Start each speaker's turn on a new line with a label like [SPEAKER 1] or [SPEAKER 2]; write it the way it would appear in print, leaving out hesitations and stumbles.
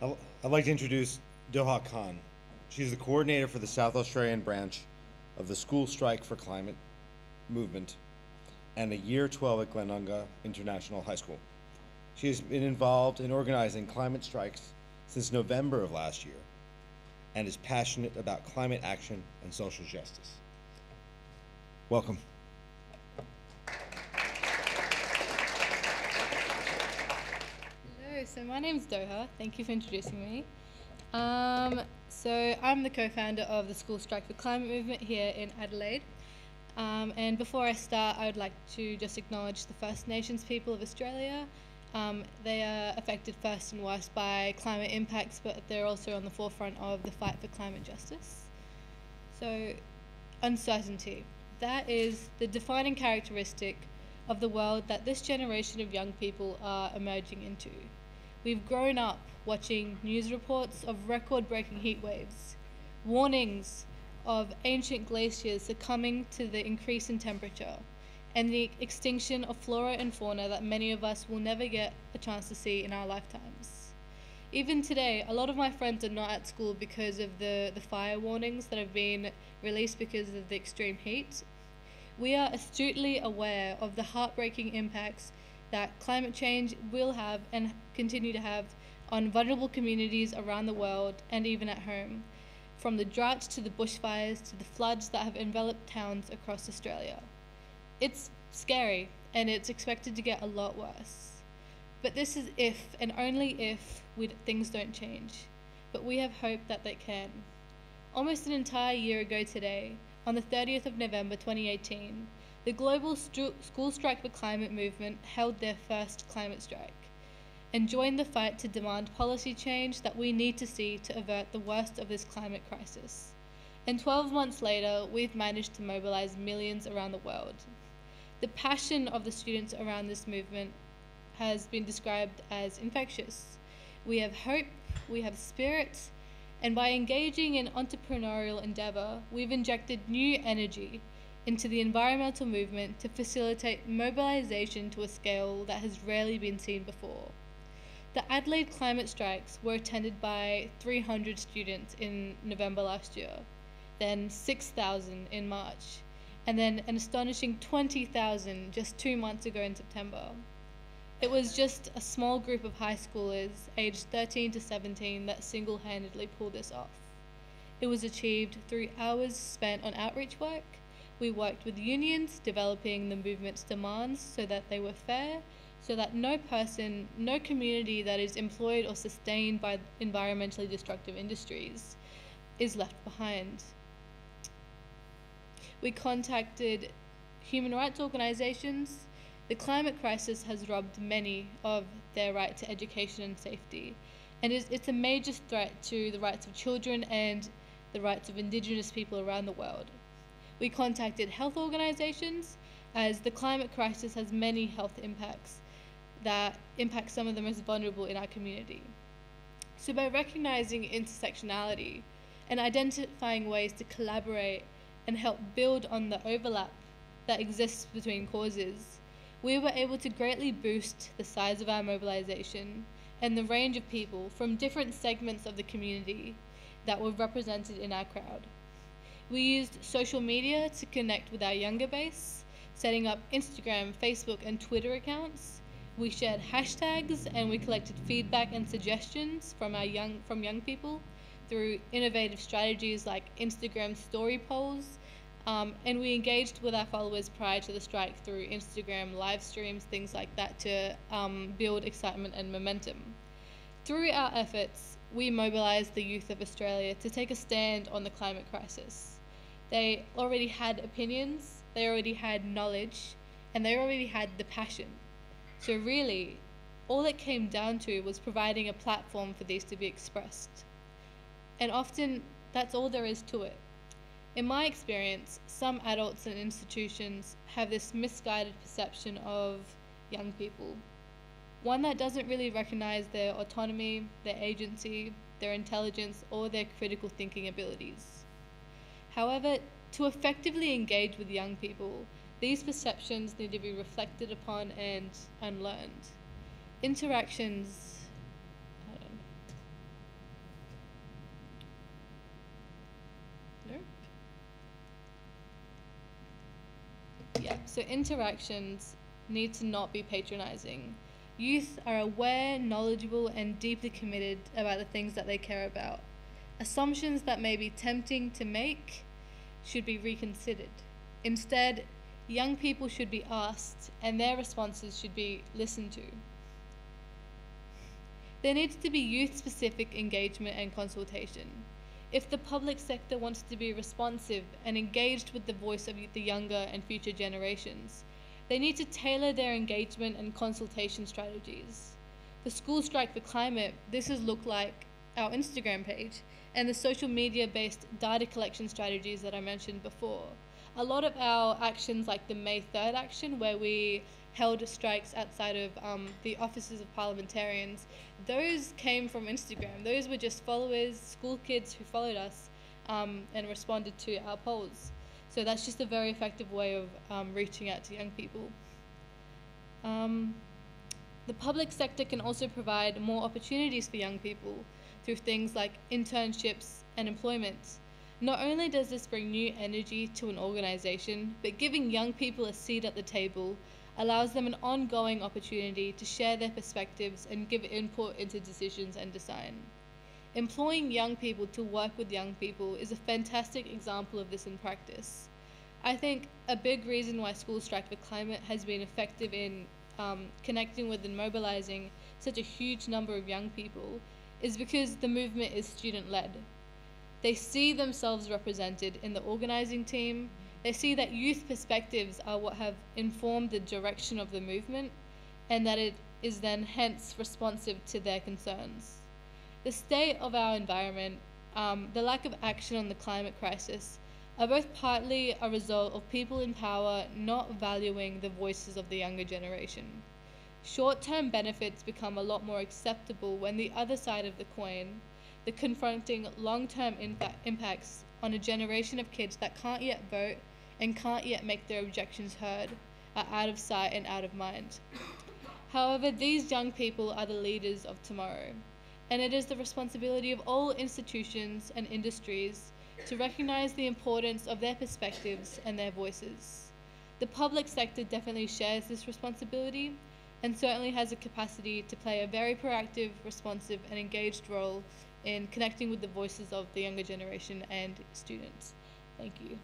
[SPEAKER 1] I'd like to introduce Doha Khan. She's the coordinator for the South Australian branch of the School Strike for Climate movement and a Year 12 at Glenunga International High School. She has been involved in organizing climate strikes since November of last year and is passionate about climate action and social justice. Welcome.
[SPEAKER 2] Hello, so my name's Doha. Thank you for introducing me. So I'm the co-founder of the School Strike for Climate movement here in Adelaide. And before I start, I would like to just acknowledge the First Nations people of Australia. They are affected first and worst by climate impacts, but they're also on the forefront of the fight for climate justice. So, uncertainty. That is the defining characteristic of the world that this generation of young people are emerging into. We've grown up watching news reports of record-breaking heat waves, warnings of ancient glaciers succumbing to the increase in temperature, and the extinction of flora and fauna that many of us will never get a chance to see in our lifetimes. Even today, a lot of my friends are not at school because of the fire warnings that have been released because of the extreme heat. We are astutely aware of the heartbreaking impacts that climate change will have and continue to have on vulnerable communities around the world and even at home, from the droughts to the bushfires to the floods that have enveloped towns across Australia. It's scary and it's expected to get a lot worse. But this is if and only if things don't change. But we have hope that they can. Almost an entire year ago today, on the 30th of November 2018, the global School Strike for Climate movement held their first climate strike and joined the fight to demand policy change that we need to see to avert the worst of this climate crisis. And 12 months later, we've managed to mobilize millions around the world. The passion of the students around this movement has been described as infectious. We have hope, we have spirit, and by engaging in entrepreneurial endeavor, we've injected new energy into the environmental movement to facilitate mobilization to a scale that has rarely been seen before. The Adelaide climate strikes were attended by 300 students in November last year, then 6,000 in March, and then an astonishing 20,000 just 2 months ago in September. It was just a small group of high schoolers aged 13 to 17 that single-handedly pulled this off. It was achieved through hours spent on outreach work. We worked with unions, developing the movement's demands so that they were fair, so that no person, no community that is employed or sustained by environmentally destructive industries is left behind. We contacted human rights organizations. The climate crisis has robbed many of their right to education and safety, and it's a major threat to the rights of children and the rights of Indigenous people around the world. We contacted health organizations, as the climate crisis has many health impacts that impact some of the most vulnerable in our community. So by recognizing intersectionality and identifying ways to collaborate and help build on the overlap that exists between causes, we were able to greatly boost the size of our mobilization and the range of people from different segments of the community that were represented in our crowd. We used social media to connect with our younger base, setting up Instagram, Facebook, and Twitter accounts. We shared hashtags and we collected feedback and suggestions from young people through innovative strategies like Instagram story polls, and we engaged with our followers prior to the strike through Instagram live streams, things like that, to build excitement and momentum. Through our efforts, we mobilized the youth of Australia to take a stand on the climate crisis. They already had opinions, they already had knowledge, and they already had the passion. So really, all it came down to was providing a platform for these to be expressed. And often, that's all there is to it. In my experience, some adults and institutions have this misguided perception of young people, one that doesn't really recognize their autonomy, their agency, their intelligence, or their critical thinking abilities. However, to effectively engage with young people, these perceptions need to be reflected upon and unlearned. Interactions So interactions need to not be patronizing. Youth are aware, knowledgeable, and deeply committed about the things that they care about. Assumptions that may be tempting to make should be reconsidered. Instead, young people should be asked, and their responses should be listened to. There needs to be youth-specific engagement and consultation. If the public sector wants to be responsive and engaged with the voice of the younger and future generations, they need to tailor their engagement and consultation strategies. For School Strike for Climate, this has looked like our Instagram page and the social media-based data collection strategies that I mentioned before. A lot of our actions, like the May 3rd action, where we held strikes outside of the offices of parliamentarians, those came from Instagram. Those were just followers, school kids who followed us and responded to our polls. So that's just a very effective way of reaching out to young people. The public sector can also provide more opportunities for young people through things like internships and employment. Not only does this bring new energy to an organization, but giving young people a seat at the table allows them an ongoing opportunity to share their perspectives and give input into decisions and design. Employing young people to work with young people is a fantastic example of this in practice. I think a big reason why School Strike for Climate has been effective in connecting with and mobilizing such a huge number of young people is because the movement is student-led. They see themselves represented in the organizing team. They see that youth perspectives are what have informed the direction of the movement, and that it is then hence responsive to their concerns. The state of our environment, the lack of action on the climate crisis, are both partly a result of people in power not valuing the voices of the younger generation. Short-term benefits become a lot more acceptable when the other side of the coin, the confronting long-term impacts on a generation of kids that can't yet vote and can't yet make their objections heard, are out of sight and out of mind. However, these young people are the leaders of tomorrow, and it is the responsibility of all institutions and industries to recognize the importance of their perspectives and their voices. The public sector definitely shares this responsibility and certainly has a capacity to play a very proactive, responsive, and engaged role in connecting with the voices of the younger generation and students. Thank you.